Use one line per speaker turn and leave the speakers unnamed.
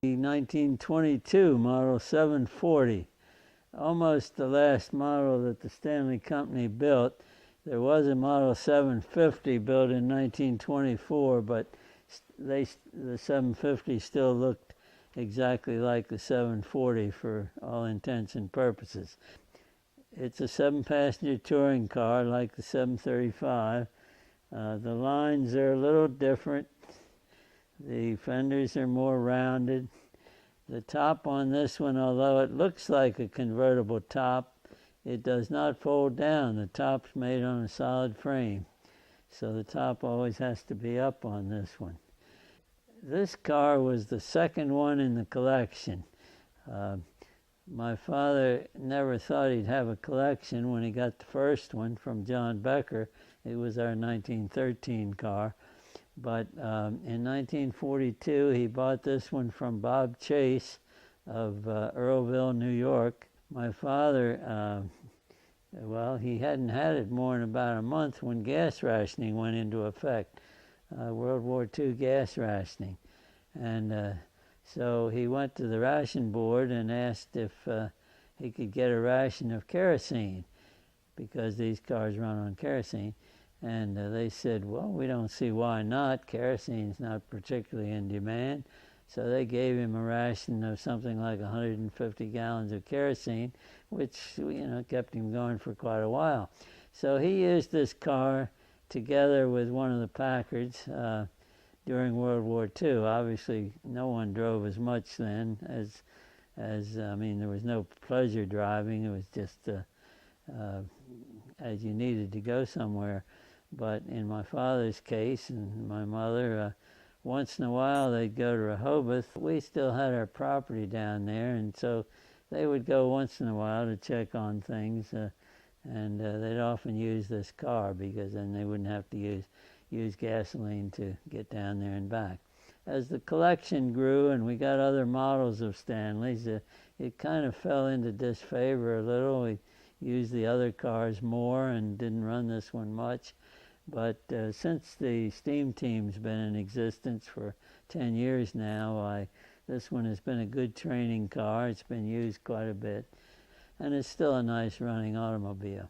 The 1922 Model 740, almost the last model that the Stanley Company built. There was a Model 750 built in 1924, but the 750 still looked exactly like the 740 for all intents and purposes. It's a 7-passenger touring car like the 735. The lines are a little different. The fenders are more rounded. The top on this one, although it looks like a convertible top, it does not fold down. The top's made on a solid frame, so the top always has to be up on this one. This car was the second one in the collection. My father never thought he'd have a collection when he got the first one from John Becker. It was our 1913 car. But in 1942, he bought this one from Bob Chase of Earlville, New York. My father, well, he hadn't had it more than about a month when gas rationing went into effect, World War II gas rationing. And so he went to the ration board and asked if he could get a ration of kerosene, because these cars run on kerosene. And they said, well, we don't see why not. Kerosene's not particularly in demand. So they gave him a ration of something like 150 gallons of kerosene, which, kept him going for quite a while. So he used this car together with one of the Packards during World War II. Obviously, no one drove as much then as there was no pleasure driving. It was just as you needed to go somewhere. But in my father's case and my mother, once in a while they'd go to Rehoboth. We still had our property down there, and so they would go once in a while to check on things, and they'd often use this car because then they wouldn't have to use gasoline to get down there and back. As the collection grew and we got other models of Stanleys, it kind of fell into disfavor a little. We used the other cars more and didn't run this one much. But since the steam team's been in existence for 10 years now, this one has been a good training car. It's been used quite a bit, and it's still a nice running automobile.